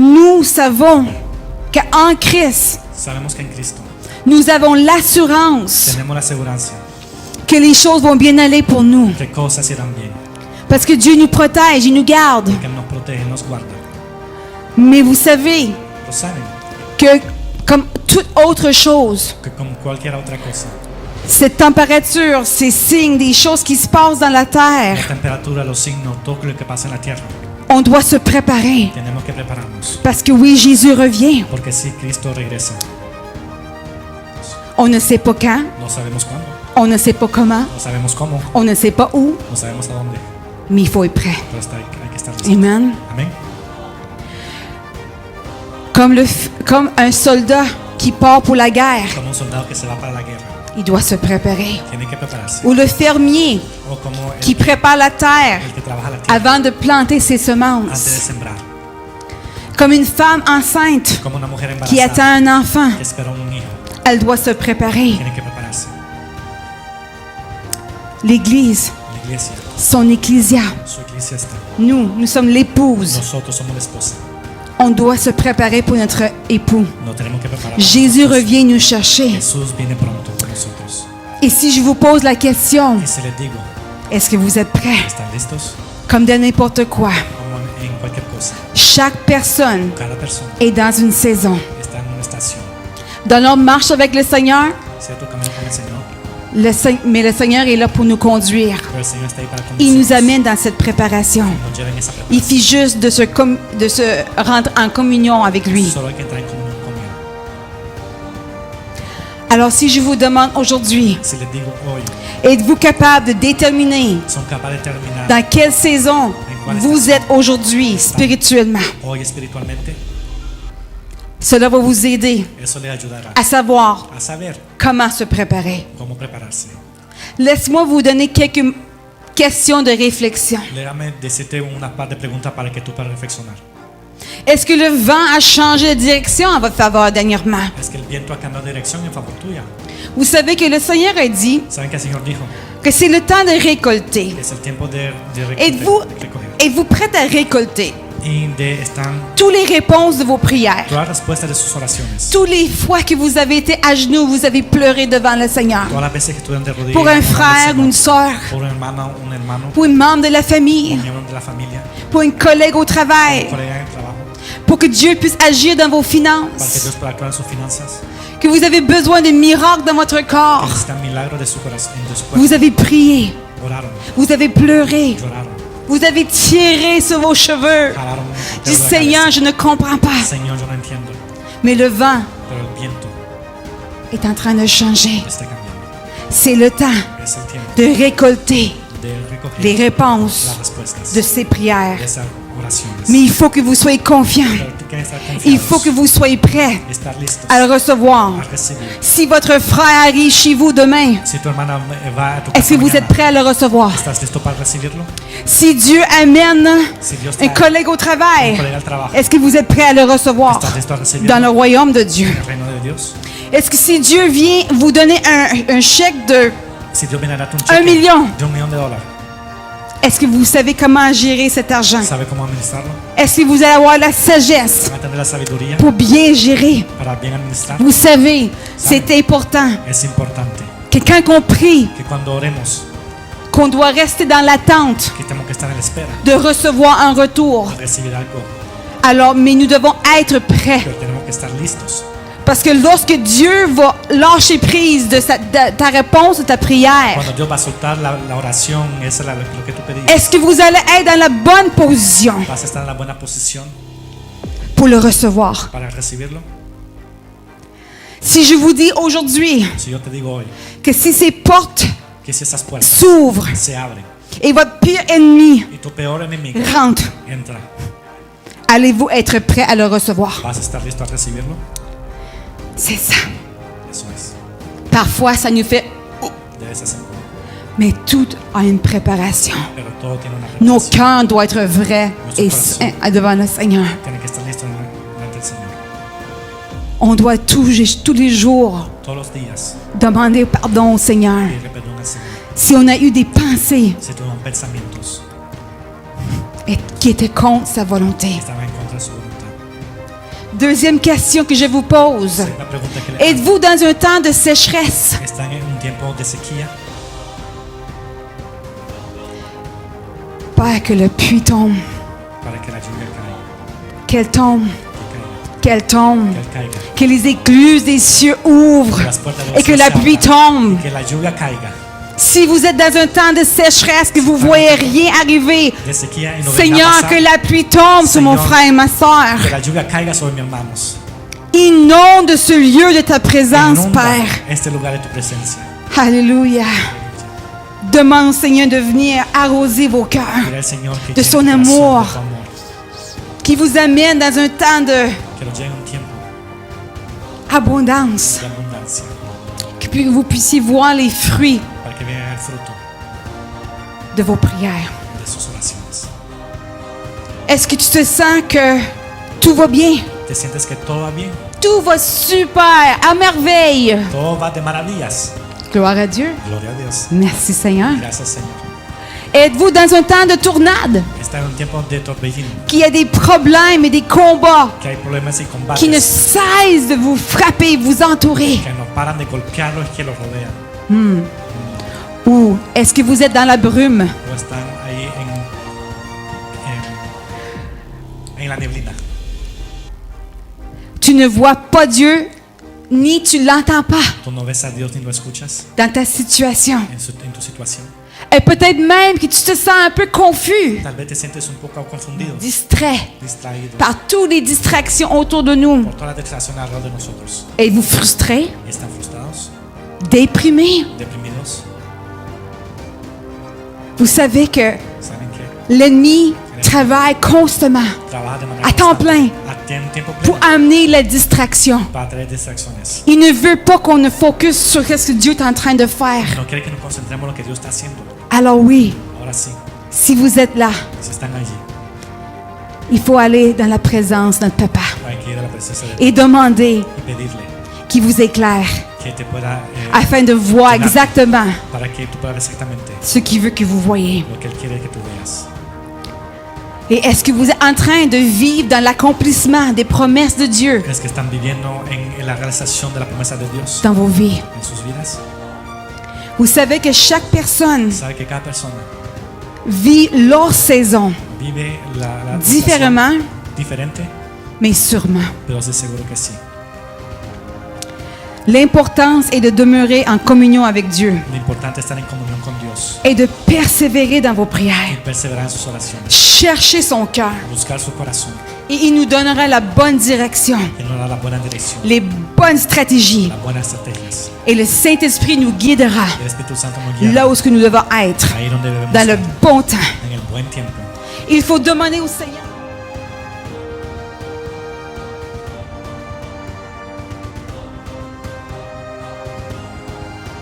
Nous savons qu'en Christ, Sabemos que en Cristo nous avons l'assurance tenemos la seguridad que les choses vont bien aller pour nous. que cosas irán bien, Parce que Dieu nous protège, il nous garde. que nos protege, nos guarda. Mais vous savez Lo saben, que comme toute autre chose, que como cualquier otra cosa, cette température, ces signes, des choses qui se passent dans la la terre, temperatura, los signos, todo lo que pasa en la tierra, on doit se préparer. tenemos que prepararnos. Parce que oui, Jésus revient. Porque si Cristo regresa, On ne sait pas quand, no sabemos cuándo, on ne sait pas comment, no sabemos cómo, on ne sait pas où, no sabemos a dónde, mais il faut être prêt. pero hay que estar listos. Amen. Amén. Comme un soldat qui part pour la guerre, Como un soldado que se va para la guerra, il doit se préparer. tiene que prepararse. Ou le fermier O como qui prépare la terre el que trabaja la tierra avant de planter ses antes de semences. sembrar. Comme une femme enceinte Como una mujer qui embarazada attend un enfant, que espera un hijo, elle doit se préparer. tiene que prepararse. L'Église, La iglesia, son ecclésia, su iglesia está. nous sommes l'épouse. Nosotros somos la esposa. On doit se préparer pour notre époux. No tenemos que preparar. Jésus revient nous chercher. Jesús viene pronto por nosotros. Et si je vous pose la question, Y si les digo, est-ce que vous êtes prêts? ¿están listos? Comme de n'importe quoi, Como en cualquier cosa. chaque personne Cada persona est dans une saison. está en una estación. Dans notre marche avec le Seigneur, ¿Cierto? Camino con el Señor. mais le Seigneur est là pour nous conduire. Pero el Señor está ahí para Il nous conducirnos. amène dans cette préparation. Nos lleva en esa Il preparación. suffit juste de se rendre en communion avec lui. Solo hay que entrar en comunión con Él. Alors si je vous demande aujourd'hui, Si les digo hoy, êtes-vous capable de déterminer son capaces de terminar dans quelle saison vous êtes aujourd'hui spirituellement? hoy espiritualmente, Cela va vous aider eso les ayudará à savoir a saber comment se préparer. cómo prepararse. Laisse-moi vous donner quelques questions de réflexion. Déjame decirte una par de preguntas para que tú puedas reflexionar. Est-ce que le vent a changé de direction en votre faveur dernièrement? Es que el viento ha cambiado de dirección en favor tuya. Vous savez que le Seigneur a dit ¿Saben que el Señor dijo? que c'est le temps de récolter. Es el tiempo de Êtes-vous recoger. êtes-vous prête à récolter Y están toutes les réponses de vos prières? todas las respuestas de sus oraciones. Toutes les fois que vous avez été à genoux, vous avez pleuré devant le Seigneur. Todas las veces que estuvieron de rodillas. Pour un en la frère ou oración, une sœur, por un hermano, pour un membre de la famille, un miembro de la familia, pour un collègue au travail, un colega de trabajo, pour que Dieu puisse agir dans vos para que finances, Dios pueda actuar en sus finanzas. que vous avez besoin de miracles dans votre Que corps. necesitan milagros de su corazón, de su cuerpo. Vous avez prié, Oraron, vous avez pleuré, lloraron, vous avez tiré sur vos cheveux. jalaron Du el pelo de la Seigneur, cabeza. je ne comprends pas. Señor, yo no entiendo, Mais le vent pero el viento est en train de changer. está cambiando. C'est le temps Es el tiempo de récolter de recoger les réponses las respuestas de ces prières. de esas oraciones. Mais il faut que vous soyez confiants. Pero tú tienes que estar Il faut que confiados, vous soyez prêts estar listos à le recevoir. a recibir. Si votre frère arrive chez vous demain, Si tu hermana va a tu est-ce casa que vous mañana, êtes prêts à le recevoir? ¿estás listo para recibirlo? Si Dieu amène Si Dios un trae collègue au un travail, colega al trabajo, est-ce que vous êtes prêts à le recevoir ¿estás listo a recibirlo dans le royaume de Dieu? en el reino de Dios? Est-ce que si Dieu vient vous donner un chèque de... Si Dios viene a darte un 1 cheque million. de $1,000,000, Est-ce que vous savez comment gérer cet argent? ¿sabe cómo administrarlo? Est-ce que vous allez avoir la sagesse ¿Va a tener la sabiduría pour bien gérer? para bien administrar? Vous savez, c'est important Es importante que quand on prie, que cuando oremos, qu'on doit rester dans l'attente que tenemos que estar en la espera de recevoir un retour. de recibir algo, Alors, mais nous devons être prêts. pero tenemos que estar listos. Parce que lorsque Dieu va lâcher prise de ta réponse, de ta prière, Cuando Dios va a soltar la oración, eso es lo que tú pedías. est-ce que vous allez être dans la bonne position ¿Vas a estar en la buena posición pour le recevoir? para recibirlo? Si je vous dis aujourd'hui Si yo te digo hoy que si ces portes que si esas puertas s'ouvrent se abren et votre pire ennemi y tu peor enemigo rentre, entra, allez-vous être prêt à le recevoir? ¿vas a estar listo a recibirlo? C'est ça. Eso es. Parfois, ça nous fait... Debe ser así. Mais tout a une préparation. Pero todo tiene una Nos preparación. cœurs doivent être vrais et saints devant le Seigneur. Tiene que estar listo delante del Señor. On doit tous les jours Todos los días demander pardon au Seigneur. pedirle perdón al Señor. Si on a eu des pensées Si tuvieron pensamientos qui étaient contre sa volonté. que estaban en contra de su voluntad. Deuxième question que je vous pose. Segunda pregunta que le hago. Êtes-vous dans un temps de sécheresse? ¿Están en un tiempo de sequía? Père, que le puits tombe, Para que la lluvia caiga, qu'elle tombe, que qu'elle tombe, caiga. que les écluses des cieux ouvrent Que las puertas de los et que cielos la se pluie abran, tombe. y que la lluvia caiga. Si vous êtes dans un temps de sécheresse, que vous voyez rien arriver, De sequía y no ven nada Seigneur, pasar, que la pluie tombe sur mon Seigneur, frère et ma soeur. que la lluvia caiga sobre mis hermanos. Inonde ce lieu de ta présence, Inunda Père. este lugar de tu presencia. Alléluia. Demande, Seigneur, de venir arroser vos cœurs, Dile al Señor que de llene son tu corazón amour. de tu amor, qui vous amène dans un temps que lo lleve un tiempo d'abondance, de abundancia, que vous puissiez voir les fruits para que vean el fruto de vos prières. de sus oraciones. Est-ce que tu te sens que tout va bien? ¿Te sientes que todo va bien? Tout va super, à merveille. Todo va de maravillas. Gloire à Dieu. Gloria a Dios. Merci Seigneur. Gracias, Señor. Êtes-vous dans un temps de tournade? Está en un tiempo de torbellino, Qu'il y a des problèmes et des combats que hay problemas y combates qui ne cessent de vous frapper, vous entourer? que no paran de golpearlos y que los rodean. Ou est-ce que vous êtes dans la brume? O están ahí en la neblina. Tu ne vois pas Dieu, ni tu l'entends pas Tú no ves a Dios ni lo escuchas dans ta situation. en tu situación. Et peut-être même que tu te sens un peu confus, Tal vez te sientes un poco confundido, distrait distraído par toutes les distractions autour de nous. por todas las distracciones alrededor de nosotros. Êtes-vous frustré, Y están frustrados, déprimé? deprimidos. Vous savez que Saben que l'ennemi travaille constamment trabaja de manera à temps constante, plein a tiempo pour pleno amener la distraction. para traer distracciones. Il ne veut pas qu'on ne focus sur ce que Dieu est en train de faire. No quiere que nos concentremos en lo que Dios está haciendo. Alors oui, Ahora sí, si vous êtes là, si están allí, il faut aller dans la présence de notre Papa hay que ir a la presencia de Dios et demander y pedirle qu'il vous éclaire que te pueda afin de voir Claro. exactement para que tú puedas ver exactamente ce qu'il veut que vous voyez. lo que Él quiere que tú veas. Et est-ce que vous êtes en train de vivre dans l'accomplissement des promesses de Dieu ¿Es que están viviendo en la realización de la promesa de Dios dans vos vies? en sus vidas? Vous savez que chaque personne Sabe que cada persona vit leur saison vive la différemment, estación diferente, mais sûrement. pero estoy seguro que sí. L'importance est de demeurer en communion avec Dieu Lo importante es estar en comunión con Dios et de persévérer dans vos y prières. perseverar en sus oraciones, Cherchez son cœur buscar su corazón, et il nous donnera la bonne direction, que nos da la buena dirección, les bonnes stratégies las buenas estrategias. et le Saint-Esprit nous guidera El Espíritu Santo nos guía là où ce que nous devons être ahí donde debemos dans le estar, bon temps. en el buen tiempo. Il faut demander au Seigneur